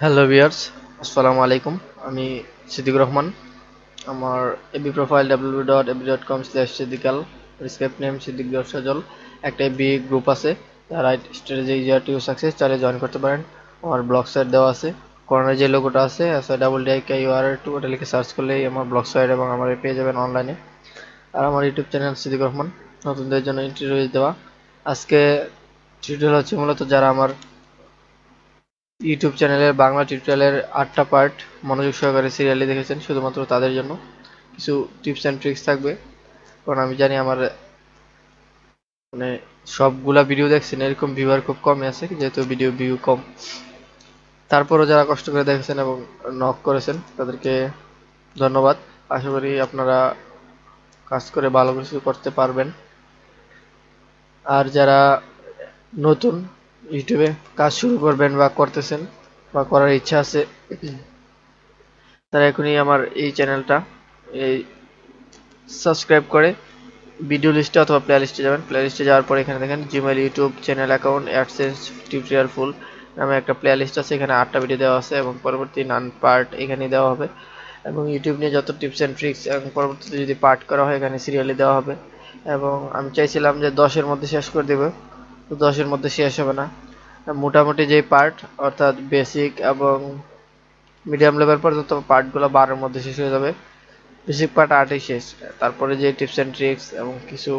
Hello viewers, আসসালামু আলাইকুম। আমি সিদ্দিকুর রহমান। আমার এবি প্রোফাইল www.ab.com/সিদ্দিকাল, স্ক্রিপ্ট নেম সিদ্দিক সজল। একটা এবি গ্রুপ আছে, right strategy easier to success, চাইলে জয়েন করতে পারেন। আমার ব্লগ সাইট দেওয়া আছে, কর্নারে যে লোগোটা আছে SIDDIKUR2, ওটা লিখে সার্চ করলেই আমার ব্লগ সাইট এবং আমার পেয়ে যাবেন অনলাইনে। আর আমার ইউটিউব চ্যানেল সিদ্দিকুর রহমান, নতুনদের জন্য ইন্ট্রোডিউস দেওয়া। আজকে টিউটোরিয়াল হচ্ছে মূলত যারা আমার ইউটিউব চ্যানেলের বাংলা টিউটোরিয়ালের 8টা পার্ট মনোযোগ সহকারে সিরিয়ালি দেখেছেন, শুধুমাত্র তাদের জন্য কিছু টিপস অ্যান্ড ট্রিক্স থাকবে। কারণ আমি জানি আমার মানে সবগুলা ভিডিও দেখছেন এরকম ভিউয়ার খুব কমই আছে, যেহেতু ভিডিও ভিউ কম। তারপরও যারা কষ্ট করে দেখেছেন এবং নক করেছেন তাদেরকে ধন্যবাদ। আশা করি আপনারা কাজ করে ভালো কিছু করতে পারবেন। আর যারা নতুন ইউটিউবে কাজ শুরু করবেন বা করতেছেন বা করার ইচ্ছা আছে, তারা এখনই আমার এই চ্যানেলটা এই সাবস্ক্রাইব করে ভিডিও লিস্টে অথবা প্লে লিস্টে যাবেন। প্লে লিস্টে যাওয়ার পর এখানে দেখেন Gmail, YouTube channel account, AdSense, tutorial full নামে একটা প্লে লিস্ট আছে। এখানে 8টা ভিডিও দেওয়া আছে এবং পরবর্তী নান পার্ট এখানে দেওয়া হবে। এবং ইউটিউব নিয়ে যত টিপস অ্যান্ড ট্রিক্স এবং পরবর্তীতে যদি পার্ট করা হয় এখানে সিরিয়ালি দেওয়া হবে। এবং আমি চাইছিলাম যে 10-এর মধ্যে শেষ করে দেব, তো 10-এর মধ্যে শেষ হবে না। মোটামুটি যেই পার্ট অর্থাৎ বেসিক এবং মিডিয়াম লেভেল পর্যন্ত পার্টগুলো 12-এর মধ্যে শেষ হয়ে যাবে। বেসিক পার্ট 8-এই শেষ। তারপরে যে টিপস অ্যান্ড ট্রিক্স এবং কিছু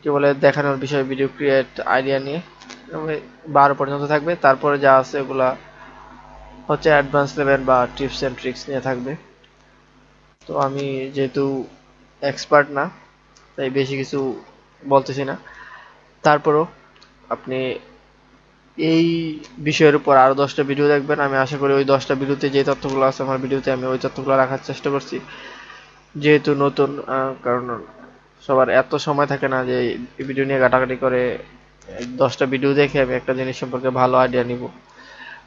কি বলে দেখানোর বিষয়, ভিডিও ক্রিয়েট আইডিয়া নিয়ে 12 পর্যন্ত থাকবে। তারপরে যা আছে ওগুলা হচ্ছে অ্যাডভান্স লেভেল বা টিপস অ্যান্ড ট্রিক্স নিয়ে থাকবে। তো আমি যেহেতু এক্সপার্ট না, তাই বেশি কিছু বলতেছি না। তারপরও আপনি এই বিষয়ের উপর আরো 10টা ভিডিও দেখবেন। আমি আশা করি ওই 10টা ভিডিওতে যে তথ্যগুলো আছে আমার ভিডিওতে আমি ওই তথ্যগুলো রাখার চেষ্টা করছি। যেহেতু নতুন, কারণ সবার এত সময় থাকে না যে এই ভিডিও নিয়ে ঘাটাঘাটি করে 10টা ভিডিও দেখে আমি একটা জিনিস সম্পর্কে ভালো আইডিয়া নিব।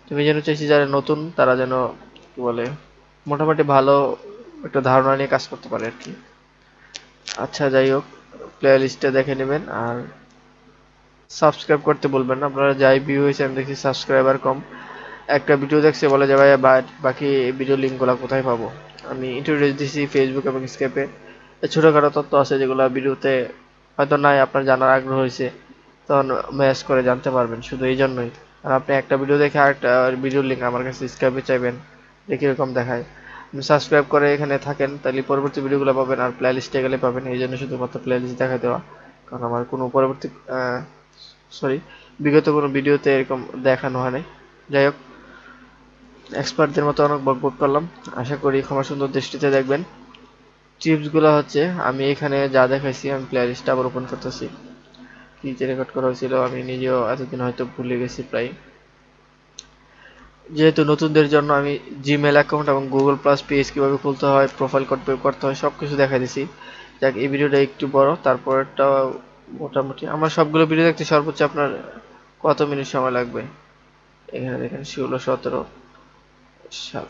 তুমি যেন চাইছি যারা নতুন তারা যেন কি বলে মোটামুটি ভালো একটা ধারণা নিয়ে কাজ করতে পারে আর কি। আচ্ছা, যাই হোক, প্লে লিস্টে দেখে নেবেন আর সাবস্ক্রাইব করতে বলবেন না। আপনারা যাই ভিউ হয়েছে আমি দেখছি সাবস্ক্রাইবার কম। একটা ভিডিও দেখছে বলে যে ভাই বাকি ভিডিও লিঙ্কগুলো কোথায় পাবো। আমি ইন্ট্রোডিউস দিছি ফেসবুক এবং স্কেপে। ছোটখাটো তথ্য আছে যেগুলো ভিডিওতে হয়তো নাই, আপনার জানার আগ্রহ হয়েছে, তখন ম্যাচ করে জানতে পারবেন, শুধু এই জন্যই। আর আপনি একটা ভিডিও দেখে আরেকটা ভিডিওর লিঙ্ক আমার কাছে স্ক্রাইবে চাইবেন, দেখি এরকম দেখায়। আপনি সাবস্ক্রাইব করে এখানে থাকেন তাহলে পরবর্তী ভিডিওগুলো পাবেন, আর প্লে লিস্টে গেলে পাবেন। এই জন্য শুধুমাত্র প্লে লিস্ট দেখা দেওয়া, কারণ আমার কোনো পরবর্তী সরি বিগত কোনো ভিডিওতে এরকম দেখানো হয় নাই। যাই হোক, এক্সপার্টদের মতো অনেক বকবক করলাম, আশা করি ক্ষমা সুন্দর দৃষ্টিতে দেখবেন। টিপসগুলো হচ্ছে আমি এখানে যা দেখাইছি, আমি প্লে লিস্টটা আবার ওপেন করতেছি। কি যে রেকর্ড করা হয়েছিল আমি নিজেও এতদিন হয়তো ভুলে গেছি প্রায়। যেহেতু নতুনদের জন্য আমি জিমেল অ্যাকাউন্ট এবং গুগল প্লাস পেজ কিভাবে খুলতে হয়, প্রোফাইল করতে হয়, সবকিছু দেখা দিছি। যাক, এই ভিডিওটা একটু বড়, তারপরটা মোটামুটি। আমার সবগুলো ভিডিও দেখতে সর্বোচ্চ আপনার কত মিনিট সময় লাগবে? এখানে দেখেন 16, 17, 7।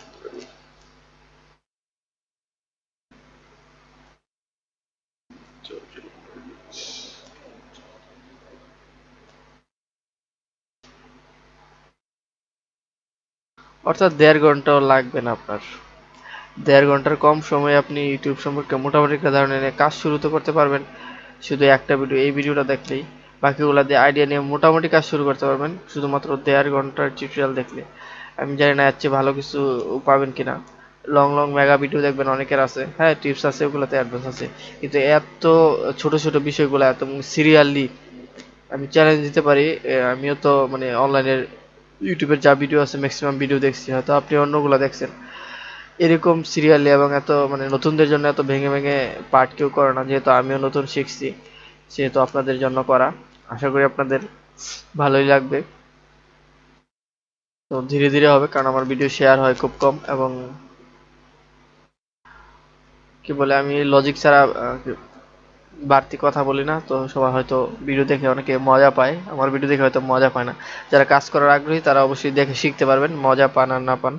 অর্থাৎ 1.5 ঘন্টাও লাগবে না আপনার। 1.5 ঘন্টার কম সময়ে আপনি ইউটিউব সম্পর্কে মোটামুটি একটা ধারণা নিয়ে কাজ শুরু তো করতে পারবেন। শুধু একটা ভিডিও, এই ভিডিওটা দেখলেই বাকিগুলা দিয়ে আইডিয়া নিয়ে মোটামুটি কাজ শুরু করতে পারবেন, শুধুমাত্র 1.5 ঘন্টার টিউটোরিয়াল দেখলে। আমি জানি না এর চেয়ে ভালো কিছু পাবেন কিনা। লং লং মেগা ভিডিও দেখবেন অনেকের আছে, হ্যাঁ টিপস আছে, ওগুলোতে অ্যাডভান্স আছে, কিন্তু এত ছোট ছোট বিষয়গুলো এত সিরিয়ালি আমি চ্যালেঞ্জ দিতে পারি। আমিও তো মানে অনলাইনের ইউটিউবের যা ভিডিও আছে ম্যাক্সিমাম ভিডিও দেখছি, হয়তো আপনি অন্যগুলো দেখছেন। এরকম সিরিয়ালি এবং এত মানে নতুনদের জন্য এত ভেঙে ভেঙে পার্ট কেউ করে না। যেহেতু আমিও নতুন শিখছি, সেহেতু আপনাদের জন্য করা। আশা করি আপনাদের ভালোই লাগবে। তো ধীরে ধীরে হবে, কারণ আমার ভিডিও শেয়ার হয় খুব কম এবং কি বলে আমি লজিক ছাড়া বাড়তি কথা বলি না। তো সবাই হয়তো ভিডিও দেখে অনেকে মজা পায়, আমার ভিডিও দেখে হয়তো মজা পায় না। যারা কাজ করার আগ্রহী তারা অবশ্যই দেখে শিখতে পারবেন, মজা পান আর না পান।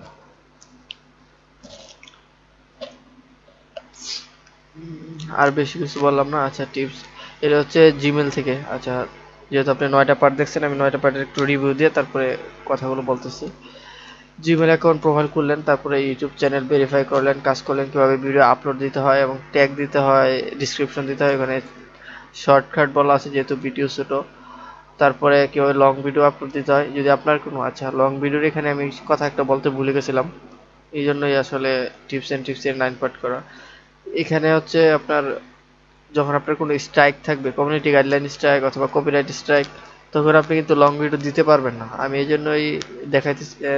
আর বেশি কিছু বললাম না। আচ্ছা, টিপস এটা হচ্ছে জিমেল থেকে। আচ্ছা, যেহেতু আপনি 9টা পার্ট দেখছেন, আমি 9টা পার্টের একটু রিভিউ দিয়ে তারপরে কথাগুলো বলতেছি। জিমেল অ্যাকাউন্ট প্রোফাইল খুললেন, তারপরে ইউটিউব চ্যানেল ভেরিফাই করলেন, কাজ করলেন, কীভাবে ভিডিও আপলোড দিতে হয় এবং ট্যাগ দিতে হয়, ডিসক্রিপশন দিতে হয়, এখানে শর্টকাট বলা আছে যেহেতু ভিডিও ছোটো। তারপরে কীভাবে লং ভিডিও আপলোড দিতে হয় যদি আপনার কোনো, আচ্ছা লং ভিডিওর এখানে আমি কথা একটা বলতে ভুলে গেছিলাম, এই জন্যই আসলে টিপস অ্যান্ড টিপসের 9 পার্ট করা। এখানে হচ্ছে আপনার যখন আপনার কোনো স্ট্রাইক থাকবে, কমিউনিটি গাইডলাইন স্ট্রাইক অথবা কপিরাইট স্ট্রাইক, তখন আপনি কিন্তু লং ভিডিও দিতে পারবেন না। আমি এই জন্যই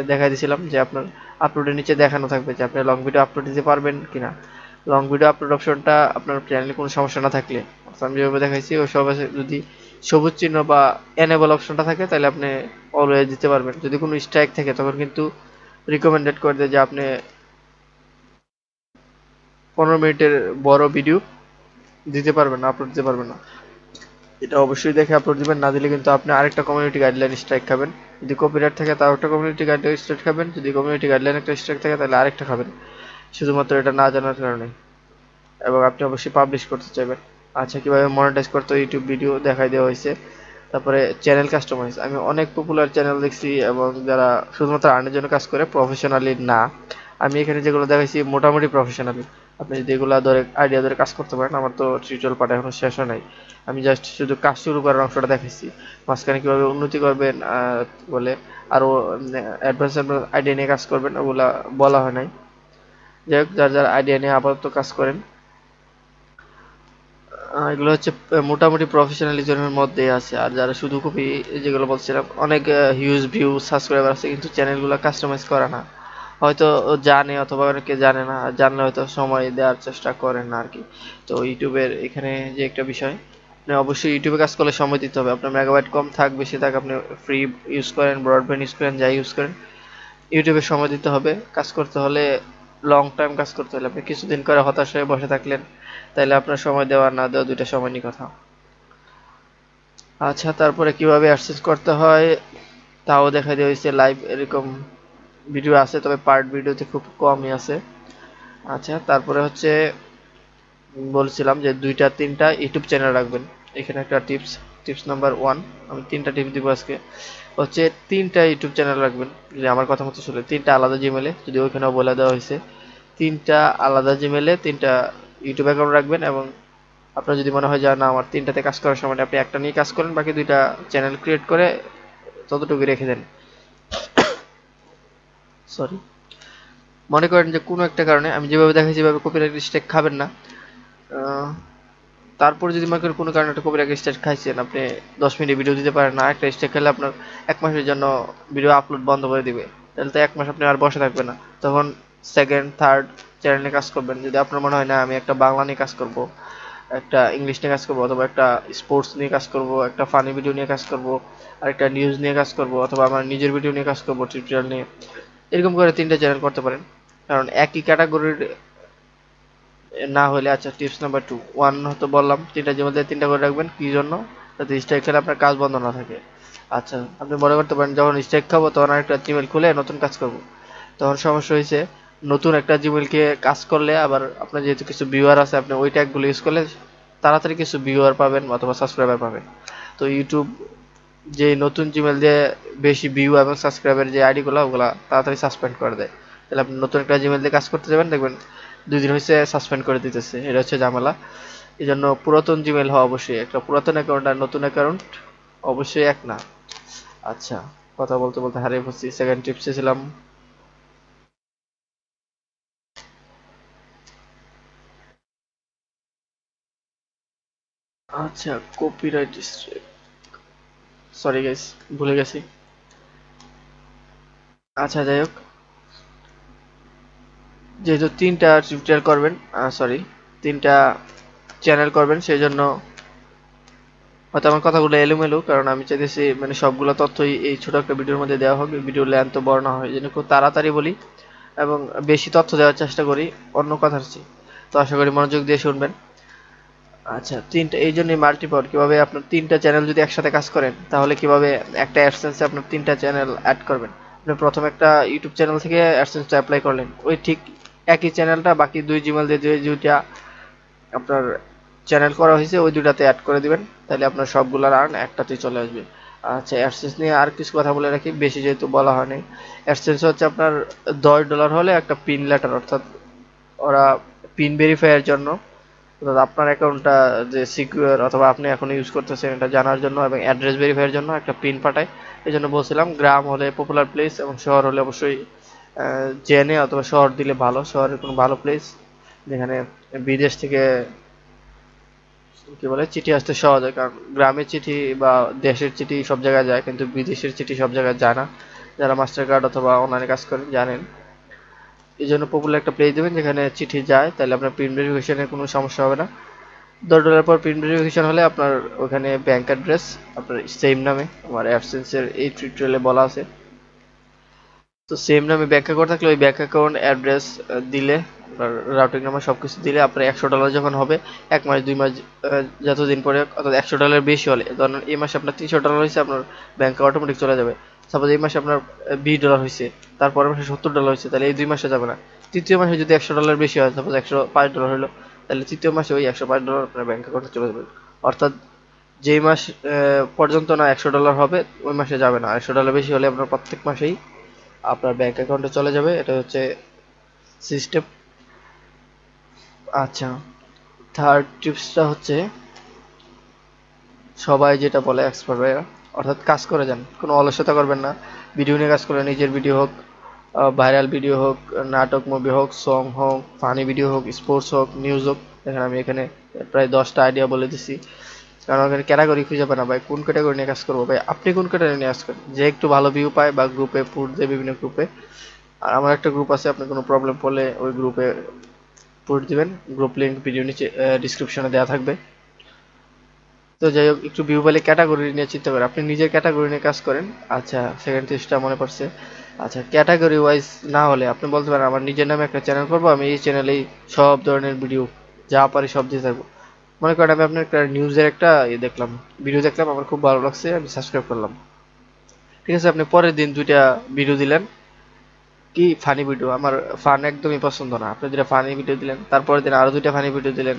দেখাই দিয়েছিলাম যে আপনার আপলোডের নিচে দেখানো থাকবে যে আপনি লং ভিডিও আপলোড দিতে পারবেন কিনা। লং ভিডিও আপলোড অপশনটা আপনার চ্যানেলে কোনো সমস্যা না থাকলে, আমি যেভাবে দেখাইছি ওই সব যদি সবুজ চিহ্ন বা এনেবল অপশনটা থাকে তাহলে আপনি অলওয়েজ দিতে পারবেন। যদি কোনো স্ট্রাইক থাকে তখন কিন্তু রিকমেন্ডেড করে দেয় যে আপনি 15 মিনিটের বড় ভিডিও দিতে পারবেন না, আপলোড দিতে পারবেন না। এটা অবশ্যই দেখে আপলোড দিবেন, না দিলে কিন্তু আপনি আরেকটা কমিউনিটি গাইডলাইন স্ট্রাইক খাবেন। যদি কপিরাইট থাকে তাও একটা কমিউনিটি গাইডলাইন স্ট্রাইক খাবেন, যদি কমিউনিটি গাইডলাইন একটা স্ট্রাইক থাকে তাহলে আরেকটা খাবেন, শুধুমাত্র এটা না জানার কারণে। এবং আপনি অবশ্যই পাবলিশ করতে চাইবেন। আচ্ছা, কীভাবে মনিটাইজ করতে ইউটিউব ভিডিও দেখাই দেওয়া হয়েছে। তারপরে চ্যানেল কাস্টমাইজ, আমি অনেক পপুলার চ্যানেল দেখছি এবং যারা শুধুমাত্র আর্নের জন্য কাজ করে, প্রফেশনালি না। আমি এখানে যেগুলো দেখাইছি মোটামুটি প্রফেশনালি, আপনি যদি এগুলো ধরে আইডিয়া ধরে কাজ করতে পারেন। আমার তো টিউটোরিয়াল পার্ট এখনো শেষ হয় নাই, আমি জাস্ট শুধু কাজ শুরু করার অংশটা দেখাইছি। মাঝখানে কীভাবে উন্নতি করবেন বলে আরও অ্যাডভান্স আইডিয়া নিয়ে কাজ করবেন ওগুলা বলা হয় নাই। যাই হোক, যার যার আইডিয়া নিয়ে আপাতত কাজ করেন, এগুলো হচ্ছে মোটামুটি প্রফেশনালিজমের মধ্যে আছে। আর যারা শুধু কপি, যেগুলো বলছিলাম, অনেক হিউজ ভিউ সাবস্ক্রাইবার আছে কিন্তু চ্যানেলগুলো কাস্টমাইজ করে না, হয়তো জানে অথবা অনেকে জানে না, জানলে হয়তো সময় দেওয়ার চেষ্টা করেন না আর কি। তো ইউটিউবের এখানে যে একটা বিষয়, আপনি অবশ্যই ইউটিউবে কাজ করলে সময় দিতে হবে। আপনার মেগাবাইট কম থাক বেশি থাক, আপনি ফ্রি ইউজ করেন, ব্রডব্যান্ড ইউজ করেন, যাই ইউজ করেন, ইউটিউবে সময় দিতে হবে। কাজ করতে হলে, লং টাইম কাজ করতে হলে, আপনি কিছুদিন করে হতাশ হয়ে বসে থাকলেন, তাইলে আপনার সময় দেওয়া না দেওয়া দুইটা সমানই কথা। আচ্ছা, তারপরে কিভাবে অ্যাক্সেস করতে হয় তাও দেখা দিয়ে হয়েছে। লাইভ এরকম ভিডিও আছে, তবে পার্ট ভিডিওতে খুব কমই আছে। আচ্ছা, তারপরে হচ্ছে বলছিলাম যে 2-3টা ইউটিউব চ্যানেল রাখবেন। এখানে একটা টিপস নাম্বার 1, আমি 3টা টিপস দিব আজকে। হচ্ছে 3টা ইউটিউব চ্যানেল রাখবেন, যদি আমার কথা মতো চলে 3টা আলাদা জিমেলে, যদি ওইখানেও বলে দেওয়া হয়েছে 3টা আলাদা জিমেলে 3টা ইউটিউব অ্যাকাউন্ট রাখবেন। এবং আপনার যদি মনে হয় যে না আমার 3টাতে কাজ করার সময় আপনি একটা নিয়ে কাজ করেন, বাকি 2টা চ্যানেল ক্রিয়েট করে ততটুকু রেখে দেন। সরি, মনে করেন যে কোনো একটা কারণে আমি যেভাবে দেখাচ্ছি যেভাবে কপিরাইট স্ট্রাইক খাবেন না, তারপর যদি মনে করেন কোনো কারণে একটা কপিরাইট স্ট্রাইক খাইছেন, আপনি 10 মিনিট ভিডিও দিতে পারেন না, একটা স্ট্রাইক খেলে আপনার 1 মাসের জন্য ভিডিও আপলোড বন্ধ করে দিবে, তাহলে তো 1 মাস আপনি আর বসে থাকবেন না। তখন সেকেন্ড থার্ড চ্যানেল নিয়ে কাজ করবেন। যদি আপনার মনে হয় না আমি একটা বাংলা নিয়ে কাজ করব, একটা ইংলিশ নিয়ে কাজ করব, অথবা একটা স্পোর্টস নিয়ে কাজ করব, একটা ফানি ভিডিও নিয়ে কাজ করব, আর একটা নিউজ নিয়ে কাজ করব, অথবা আমার নিজের ভিডিও নিয়ে কাজ করব টিউটোরিয়াল নিয়ে, এরকম করে 3টা চ্যানেল করতে পারেন। কারণ একই ক্যাটাগরির না হলে, আচ্ছা টিপস নাম্বার 2, 1 হয়তো বললাম 3টা জিমেল দিয়ে 3টা করে রাখবেন, কি জন্য? যাতে স্ট্রাইক খেলে আপনার কাজ বন্ধ না থাকে। আচ্ছা, আপনি মনে করতে পারেন যখন স্ট্রাইক খাবো তখন আরেকটা জিমেল খুলে নতুন কাজ করব, তখন সমস্যা হয়েছে নতুন একটা জিমেলকে কাজ করলে আবার আপনার যেহেতু কিছু ভিউয়ার আছে, আপনি ওই ট্যাগগুলো ইউজ করলে তাড়াতাড়ি কিছু ভিউয়ার পাবেন অথবা সাবস্ক্রাইবার পাবেন। তো ইউটিউব যে নতুন জিমেল দিয়ে বেশি ভিউ এবং সাবস্ক্রাইবার যে আইডিগুলো ওগুলা তাড়াতাড়ি সাসপেন্ড করে দেয়। তাহলে আপনি নতুন একটা জিমেল দিয়ে কাজ করতে যাবেন, দেখবেন 2 দিন হয়েছে সাসপেন্ড করে দিতেছে। এটা হচ্ছে ঝামেলা। এই জন্য পুরাতন জিমেল হওয়া অবশ্যই, একটা পুরাতন অ্যাকাউন্ট আর নতুন অ্যাকাউন্ট অবশ্যই এক না। আচ্ছা, কথা বলতে বলতে হারিয়ে ফেলছি, সেকেন্ড টিপসে ছিলাম। আচ্ছা, কপিরাইট স্ট্রাইক, সরি গাইস, ভুলে গেছি। আচ্ছা, যাই হোক, যেহেতু 3টা টিউটোরিয়াল করবেন, সরি 3টা চ্যানেল করবেন, সেই জন্য হয়তো আমার কথাগুলো এলোমেলো, কারণ আমি চাইতেছি মানে সবগুলো তথ্যই এই ছোট একটা ভিডিওর মধ্যে দেওয়া হবে, ভিডিওর লেন্থ তো বড় না হয়, যেন খুব তাড়াতাড়ি বলি এবং বেশি তথ্য দেওয়ার চেষ্টা করি অন্য কথার চেয়ে। তো আশা করি মনোযোগ দিয়ে শুনবেন। আচ্ছা, 3টা, এই জন্যই মাল্টিপল, কিভাবে আপনার 3টা চ্যানেল যদি একসাথে কাজ করেন তাহলে কিভাবে একটা অ্যাডসেন্সে আপনার 3টা চ্যানেল অ্যাড করবেন। আপনি প্রথমে একটা ইউটিউব চ্যানেল থেকে অ্যাডসেন্সটা অ্যাপ্লাই করলেন, ওই ঠিক একই চ্যানেলটা বাকি 2 জিমেল দিয়ে দুইটা আপনার চ্যানেল করা হয়েছে ওই দুটাতে অ্যাড করে দিবেন, তাহলে আপনার সবগুলোর আর্ন একটাতেই চলে আসবে। আচ্ছা, অ্যাডসেন্স নিয়ে আর কিছু কথা বলে রাখি, বেশি যেহেতু বলা হয়নি। অ্যাডসেন্স হচ্ছে আপনার $10 হলে একটা পিন লেটার, অর্থাৎ ওরা পিন ভেরিফাইয়ের জন্য, অর্থাৎ আপনার অ্যাকাউন্টটা যে সিকিউর অথবা আপনি এখন ইউজ করতেছেন এটা জানার জন্য এবং অ্যাড্রেস ভেরিফাইয়ের জন্য একটা পিন পাঠায়। এই জন্য বলছিলাম গ্রাম হলে পপুলার প্লেস এবং শহর হলে অবশ্যই জেনে অথবা শহর দিলে ভালো, শহরের কোনো ভালো প্লেস যেখানে বিদেশ থেকে কি বলে চিঠি আসতে সহজ হয়, কারণ গ্রামের চিঠি বা দেশের চিঠি সব জায়গায় যায় কিন্তু বিদেশের চিঠি সব জায়গায় যায় না। যারা মাস্টার কার্ড অথবা অনলাইনে কাজ করেন জানেন। এই জন্য পপুলার একটা প্লেস দেবেন যেখানে চিঠি যায়, তাহলে আপনার প্রিন্ট ভেরিফিকেশনের কোনো সমস্যা হবে না। $10 পর প্রিন্ট ভেরিফিকেশন হলে আপনার ওখানে ব্যাংক অ্যাড্রেস আপনার সেম নামে, আমার অ্যাডসেন্সের এই টিউটোরিয়ালে বলা আছে। তো সেম নামে ব্যাংক অ্যাকাউন্ট থাকলে ওই ব্যাংক অ্যাকাউন্ট অ্যাড্রেস দিলে আপনার রাউটিং নাম্বার সবকিছু দিলে আপনার $100 যখন হবে, 1 মাস 2 মাস যতদিন পরে, অর্থাৎ $100 বেশি হলে, ধরুন এই মাসে আপনার $300 হয়েছে, আপনার ব্যাংকে অটোমেটিক চলে যাবে। সাপোজ এই মাসে আপনার $20 হয়েছে, তারপরের মাসে $70 হয়েছে, তাহলে এই 2 মাসে যাবে না। তৃতীয় মাসে যদি $100 বেশি হয়, সাপোজ $105 হলো, তাহলে তৃতীয় মাসে ওই $105 আপনার ব্যাংক অ্যাকাউন্টে চলে যাবে। অর্থাৎ যেই মাস পর্যন্ত না $100 হবে ওই মাসে যাবে না, $100 বেশি হলে আপনার প্রত্যেক মাসেই আপনার ব্যাংক অ্যাকাউন্টে চলে যাবে। এটা হচ্ছে সিস্টেম। আচ্ছা, থার্ড টিপসটা হচ্ছে সবাই যেটা বলে এক্সপার্ট ভাইয়া, অর্থাৎ কাজ করে যান, কোনো অলসতা করবেন না। ভিডিও নিয়ে কাজ করে, নিজের ভিডিও হোক, ভাইরাল ভিডিও হোক, নাটক মুভি হোক, সং হোক, ফানি ভিডিও হোক, স্পোর্টস হোক, নিউজ হোক। দেখেন আমি এখানে প্রায় 10টা আইডিয়া বলে দিছি, কারণ এখানে ক্যাটাগরি খুঁজে পায় না ভাই, কোন ক্যাটাগরি নিয়ে কাজ করবো ভাই। আপনি কোন ক্যাটাগরি নিয়ে কাজ করেন, যে একটু ভালো ভিউ পায় বা গ্রুপে পুট দেয় বিভিন্ন গ্রুপে। আর আমার একটা গ্রুপ আছে, আপনি কোনো প্রবলেম পড়লে ওই গ্রুপে পুট দিবেন, গ্রুপ লিংক ভিডিও নিচে ডিসক্রিপশনে দেওয়া থাকবে। তো যাই হোক, একটু ভিউ পেলে ক্যাটাগরি নিয়ে চিন্তা করেন, আপনি নিজের ক্যাটাগরি নিয়ে কাজ করেন। আচ্ছা, সেকেন্ড টিপসটা মনে পড়ছে। আচ্ছা, ক্যাটাগরি ওয়াইজ না হলে আপনি বলতে পারেন আমার নিজের নামে একটা চ্যানেল করবো, আমি এই চ্যানেলেই সব ধরনের ভিডিও যা পারি সব দিয়ে থাকবো। মনে করেন আমি আপনার একটা নিউজের একটা দেখলাম, ভিডিও দেখলাম, আমার খুব ভালো লাগছে, আমি সাবস্ক্রাইব করলাম। ঠিক আছে, আপনি পরের দিন 2টা ভিডিও দিলেন, কি ফানি ভিডিও, আমার ফান একদমই পছন্দ না, আপনি 2টা ফানি ভিডিও দিলেন, তারপরের দিন আরো 2টা ফানি ভিডিও দিলেন,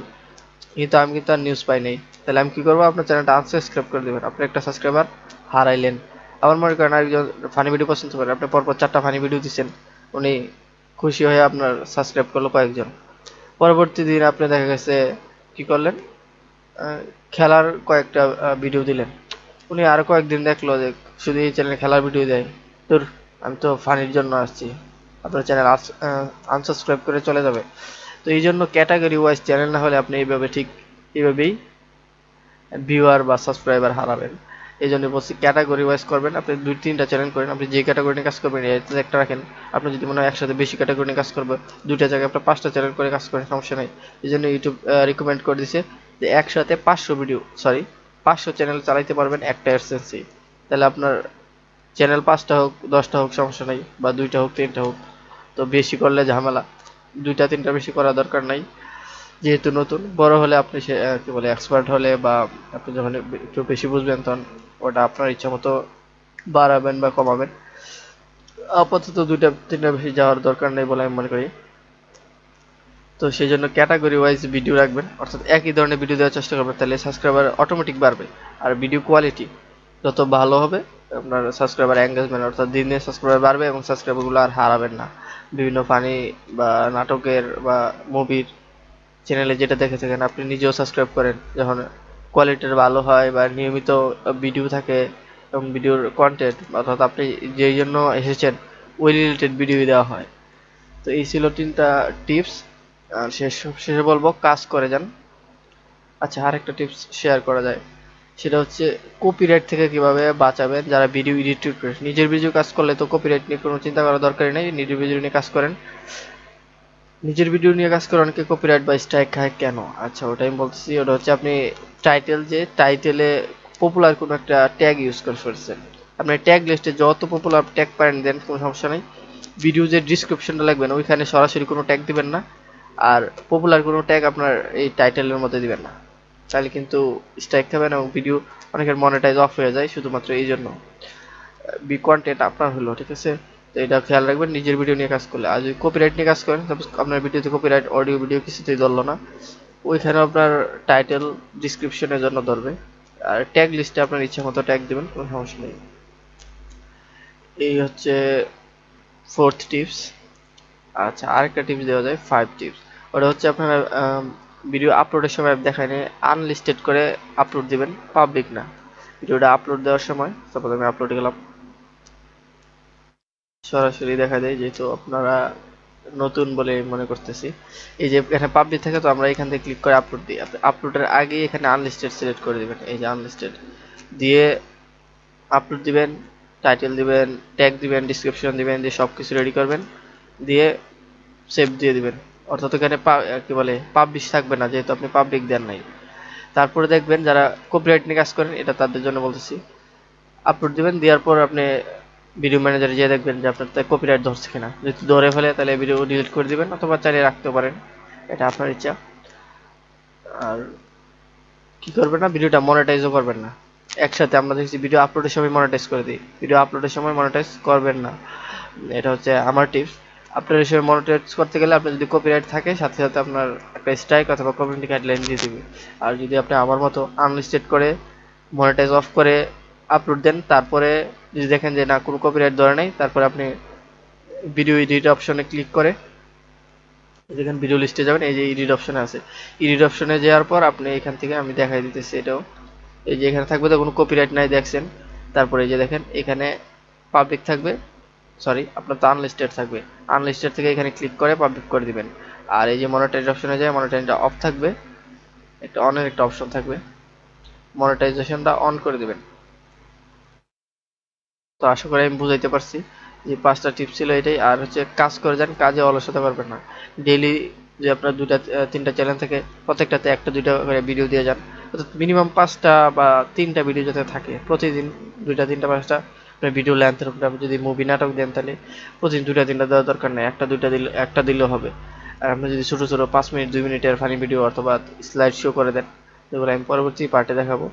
কিন্তু আমি কিন্তু আর নিউজ পাই নাই। তাহলে আমি কি করবো, আপনার চ্যানেলটা আনসাবস্ক্রাইব করে দেবেন, আপনি একটা সাবস্ক্রাইবার হারাইলেন। আবার মনে করেন আরেকজন ফানি ভিডিও পছন্দ করেন, আপনি পরপর 4টা ফানি ভিডিও দিচ্ছেন, উনি খুশি হয়ে আপনার সাবস্ক্রাইব করলো কয়েকজন। পরবর্তী দিন আপনি দেখা গেছে কি করলেন, খেলার কয়েকটা ভিডিও দিলেন, উনি আরো কয়েকদিন দেখলো যে শুধু এই চ্যানেলে খেলার ভিডিও দেয়, তোর আমি তো ফানির জন্য আসছি, আপনার চ্যানেল আনসাবস্ক্রাইব করে চলে যাবে। তো এই জন্য ক্যাটাগরি ওয়াইজ চ্যানেল না হলে আপনি এইভাবে ঠিক এইভাবেই ভিউয়ার বা সাবস্ক্রাইবার হারাবেন। এই জন্য বলছি ক্যাটাগরি ওয়াইজ করবেন, আপনি 2-3টা চ্যানেল করেন, আপনি যে ক্যাটাগরি নিয়ে কাজ করবেন এতে একটা রাখেন। আপনি যদি মনে হয় একসাথে বেশি ক্যাটাগরি নিয়ে কাজ করবে, 2টা জায়গায় আপনার 5টা চ্যানেল করে কাজ করেন, সমস্যা নাই। এই জন্য ইউটিউব রিকমেন্ড করে দিছে যে একসাথে 500 চ্যানেল চালাইতে পারবেন একটা অ্যাডসেন্সেই। তাহলে আপনার চ্যানেল 5টা হোক 10টা হোক সমস্যা নাই, বা 2টা হোক 3টা হোক, তো বেশি করলে ঝামেলা, 2টা 3টা বেশি করা দরকার নাই। যেহেতু নতুন, বড় হলে আপনি সে কি বলে এক্সপার্ট হলে বা আপনি যখন একটু বেশি বুঝবেন তখন ওটা আপনার ইচ্ছা মতো বাড়াবেন বা কমাবেন। আপাতত 2টা 3টা বেশি যাওয়ার দরকার নেই বলে আমি মনে করি। তো সেই জন্য ক্যাটাগরি ওয়াইজ ভিডিও রাখবেন, অর্থাৎ একই ধরনের ভিডিও দেওয়ার চেষ্টা করবেন, তাহলে সাবস্ক্রাইবার অটোমেটিক বাড়বে। আর ভিডিও কোয়ালিটি যত ভালো হবে আপনার সাবস্ক্রাইবার এঙ্গেজমেন্ট, অর্থাৎ দিন দিন সাবস্ক্রাইবার বাড়বে এবং সাবস্ক্রাইবারগুলো আর হারাবেন না। বিভিন্ন ফানি বা নাটকের বা মুভির চ্যানেলে যেটা দেখে থাকেন আপনি নিজেও সাবস্ক্রাইব করেন, যখন কোয়ালিটির ভালো হয় বা নিয়মিত ভিডিও থাকে এবং ভিডিওর কন্টেন্ট অর্থাৎ আপনি যেই জন্য এসেছেন ওই রিলেটেড ভিডিও দেওয়া হয়। তো এই ছিল 3টা টিপস। আর শেষে বলবো কাজ করে যান। আচ্ছা, আরেকটা টিপস শেয়ার করা যায়, সেটা হচ্ছে কপিরাইট থেকে কিভাবে বাঁচাবেন। যারা ভিডিও এডিট করে নিজের ভিডিও কাজ করলে তো কপিরাইট নিয়ে কোনো চিন্তা করার দরকারই নেই, নিজের ভিডিও নিয়ে কাজ করেন। নিজের ভিডিও নিয়ে কাজ করে অনেকে কপিরাইট বা স্ট্রাইক খায় কেন, আচ্ছা ওটা আমি বলতেছি। ওটা হচ্ছে আপনি টাইটেলে পপুলার কোনো একটা ট্যাগ ইউজ করে ফেলছেন, আপনি ট্যাগ লিস্টে যত পপুলার ট্যাগ পারেন দেন, কোনো সমস্যা নেই। ভিডিও যে ডিসক্রিপশনটা লাগবে না ওইখানে সরাসরি কোনো ট্যাগ দিবেন না, আর পপুলার কোনো ট্যাগ আপনার এই টাইটেলের মধ্যে দিবেন না, তাহলে কিন্তু স্ট্রাইক খাবেন এবং ভিডিও অনেকের মনিটাইজ অফ হয়ে যায় শুধুমাত্র এই জন্য। কন্টেন্ট আপনার হলো, ঠিক আছে। তো এটা খেয়াল রাখবেন নিজের ভিডিও নিয়ে কাজ করলে। আর যদি কপিরাইট নিয়ে কাজ করেন, সাপোজ আপনার ভিডিওতে কপিরাইট অডিও ভিডিও কিছুতেই ধরলো না, ওইখানে আপনার টাইটেল ডিসক্রিপশনের জন্য ধরবে, আর ট্যাগ লিস্টে আপনার ইচ্ছা মতো ট্যাগ দিবেন, কোনো সমস্যা নেই। এই হচ্ছে 4th টিপস। আচ্ছা, আরেকটা টিপস দেওয়া যায়, 5 টিপস। ওটা হচ্ছে আপনারা ভিডিও আপলোডের সময় দেখায় নিয়ে আনলিস্টেড করে আপলোড দিবেন, পাবলিক না। ভিডিওটা আপলোড দেওয়ার সময় সাপোজ আমি আপলোডে গেলাম, সরাসরি দেখা যায়, যেহেতু আপনারা নতুন বলে মনে করতেছি। এই যে এখানে পাবলিক থাকে, তো আমরা এখান থেকে ক্লিক করে আপলোড দিই। আপলোডের আগে এখানে আনলিস্টেড সিলেক্ট করে দিবেন, এই যে আনলিস্টেড দিয়ে আপলোড দিবেন, টাইটেল দিবেন, ট্যাগ দিবেন, ডিসক্রিপশন দিবেন, দিয়ে সব কিছু রেডি করবেন, দিয়ে সেভ দিয়ে দিবেন। অর্থাৎ এখানে কি বলে পাবলিশ থাকবে না, যেহেতু আপনি পাবলিক দেন নাই। তারপরে দেখবেন যারা কপিরাইট নিয়ে কাজ করেন, এটা তাদের জন্য বলতেছি, আপলোড দিবেন, দেওয়ার পর আপনি ভিডিও ম্যানেজারে যেয়ে দেখবেন যে আপনার কপিরাইট ধরছে কিনা। যদি ধরে ফেলে তাহলে ভিডিও ডিলিট করে দিবেন, অথবা চালিয়ে রাখতে পারেন, এটা আপনার ইচ্ছা। আর কি করবেন না, ভিডিওটা মনিটাইজও করবেন না একসাথে। আমরা দেখছি ভিডিও আপলোডের সময় মনিটাইজ করে দিই, ভিডিও আপলোডের সময় মনিটাইজ করবেন না, এটা হচ্ছে আমার টিপস। আপলোডের সময় মনিটাইজ করতে গেলে আপনার যদি কপিরাইট থাকে, সাথে সাথে আপনার একটা স্ট্রাইক অথবা কমিউনিটি গাইডলাইন দিয়ে দিবে। আর যদি আপনি আমার মতো আনলিস্টেড করে মনিটাইজ অফ করে আপলোড দেন, তারপরে যদি দেখেন যে না কোনো কপিরাইট ধরে নাই, তারপরে আপনি ভিডিও এডিট অপশনে ক্লিক করে যেখানে ভিডিও লিস্টে যাবেন, এই যে এডিট অপশনে আছে, এডিট অপশনে যাওয়ার পর আপনি এখান থেকে আমি দেখাই দিতেছি এটাও, এই যে এখানে থাকবে তো কোনো কপিরাইট নাই দেখছেন, তারপরে এই যে দেখেন এখানে পাবলিক থাকবে, সরি আপনার তো আনলিস্টেড থাকবে, আনলিস্টেড থেকে এখানে ক্লিক করে পাবলিক করে দিবেন। আর এই যে মনিটাইজ অপশনে যায়, মনিটাইজটা অফ থাকবে, একটা অনের একটা অপশন থাকবে, মনিটাইজেশনটা অন করে দিবেন। তো আশা করি আমি বুঝাইতে পারছি যে 5টা টিপস ছিল এটাই। আর হচ্ছে কাজ করে যান, কাজে অলসতা পারবেন না। ডেইলি যে আপনার 2টা 3টা চ্যানেল থেকে প্রত্যেকটাতে 1টা 2টা করে ভিডিও দিয়ে যান, অর্থাৎ মিনিমাম 5টা বা 3টা ভিডিও যাতে থাকে প্রতিদিন, 2টা 3টা 5টা ভিডিও লেন্থের উপরে। আপনি যদি মুভি নাটক দেন তাহলে প্রতিদিন 2টা 3টা দেওয়ার দরকার নেই, 1টা 2টা দিলে, একটা দিলেও হবে। আর আপনি যদি ছোট ছোট 5 মিনিট 2 মিনিটের ফানি ভিডিও অথবা স্লাইড শো করে দেন, যেগুলো আমি পরবর্তী পার্টে দেখাবো।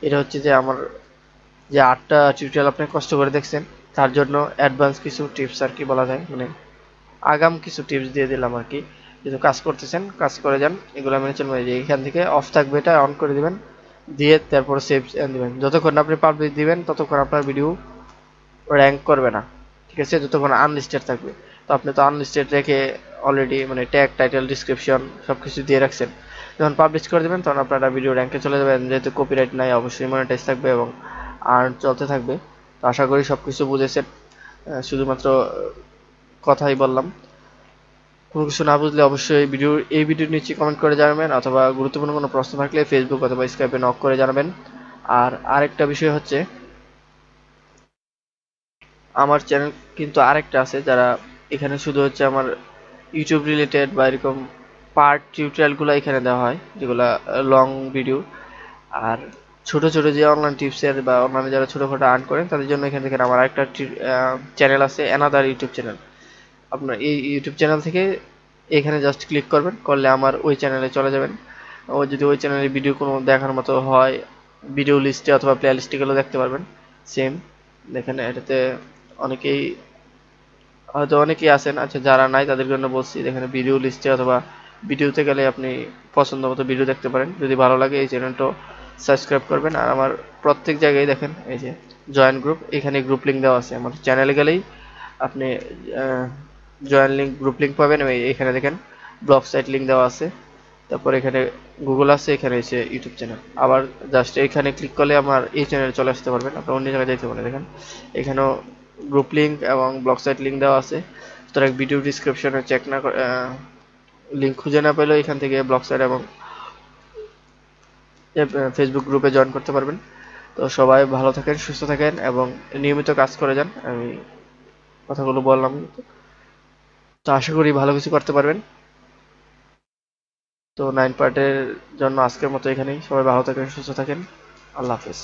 এটা হচ্ছে যে আমার যে 8টা টিউটোরিয়াল আপনি কষ্ট করে দেখছেন, তার জন্য অ্যাডভান্স কিছু টিপস আর কি বলা যায়, মানে আগাম কিছু টিপস দিয়ে দিলাম আর কি। যেহেতু কাজ করতেছেন, কাজ করে যান, এগুলো মেনে চলবেন। যে এখান থেকে অফ থাকবে, এটা অন করে দিবেন, দিয়ে তারপর সেভ দিবেন। যতক্ষণ আপনি পাবলিক দিবেন ততক্ষণ আপনার ভিডিও র্যাঙ্ক করবে না, ঠিক আছে, যতক্ষণ আনলিস্টেড থাকবে। তো আপনি তো আনলিস্টেড রেখে অলরেডি মানে ট্যাগ টাইটেল ডিসক্রিপশন সব কিছু দিয়ে রাখছেন, যখন পাবলিশ করে দেবেন তখন আপনারা ভিডিও র্যাঙ্কে চলে যাবেন, যেহেতু কপিরাইট নাই, অবশ্যই মনিটাইজ থাকবে এবং আর্ন চলতে থাকবে। তো আশা করি সব কিছু বুঝেছেন, শুধুমাত্র কথাই বললাম। কোনো কিছু না বুঝলে অবশ্যই এই ভিডিওর নিচে কমেন্ট করে জানাবেন, অথবা গুরুত্বপূর্ণ কোনো প্রশ্ন থাকলে ফেসবুক অথবা স্কাইপে নক করে জানাবেন। আর আরেকটা বিষয় হচ্ছে, আমার চ্যানেল কিন্তু আরেকটা আছে, যারা এখানে শুধু হচ্ছে আমার ইউটিউব রিলেটেড বা এরকম পার্ট টিউটোরিয়ালগুলো এখানে দেওয়া হয়, যেগুলো লং ভিডিও। আর ছোট ছোট যে অনলাইন টিপসের বা অনলাইনে যারা ছোটখাটো আর্ন করেন, তাদের জন্য এখানে দেখেন আমার একটা চ্যানেল আছে, অ্যানাদার ইউটিউব চ্যানেল। আপনার এই ইউটিউব চ্যানেল থেকে এখানে জাস্ট ক্লিক করবেন, করলে আমার ওই চ্যানেলে চলে যাবেন। ও যদি ওই চ্যানেলের ভিডিও কোনো দেখার মতো হয়, ভিডিও লিস্টে অথবা প্লে লিস্টে গেলেও দেখতে পারবেন। সেম দেখেন, এটাতে অনেকেই হয়তো অনেকেই আছেন, আচ্ছা যারা নাই তাদের জন্য বলছি, এখানে ভিডিও লিস্টে অথবা ভিডিওতে গেলে আপনি পছন্দ মতো ভিডিও দেখতে পারেন। যদি ভালো লাগে এই চ্যানেলটা সাবস্ক্রাইব করবেন। আর আমার প্রত্যেক জায়গায় দেখেন এই যে জয়েন গ্রুপ, এখানে গ্রুপ লিঙ্ক দেওয়া আছে, আমার চ্যানেলে গেলেই আপনি জয়েন লিঙ্ক গ্রুপ লিঙ্ক পাবেন। এখানে দেখেন ব্লগ সাইট লিঙ্ক দেওয়া আছে, তারপর এখানে গুগল আছে, এখানে হচ্ছে ইউটিউব চ্যানেল। আবার জাস্ট এখানে ক্লিক করলে আমার এই চ্যানেলে চলে আসতে পারবেন, আপনি অন্য জায়গায় দেখতে পারেন। দেখেন এখানেও গ্রুপ লিঙ্ক এবং ব্লগ সাইট লিঙ্ক দেওয়া আছে। সুতরাং ভিডিও ডিসক্রিপশনে চেক না লিঙ্ক খুঁজে না পেলেও এখান থেকে ব্লগ সাইট এবং ফেসবুক গ্রুপে জয়েন করতে পারবেন। তো সবাই ভালো থাকেন, সুস্থ থাকেন এবং নিয়মিত কাজ করে যান। আমি কথাগুলো বললাম, তো আশা করি ভালো কিছু করতে পারবেন। তো 9 পার্টের জন্য আজকের মতো এখানেই, সবাই ভালো থাকেন, সুস্থ থাকেন, আল্লাহ হাফেজ।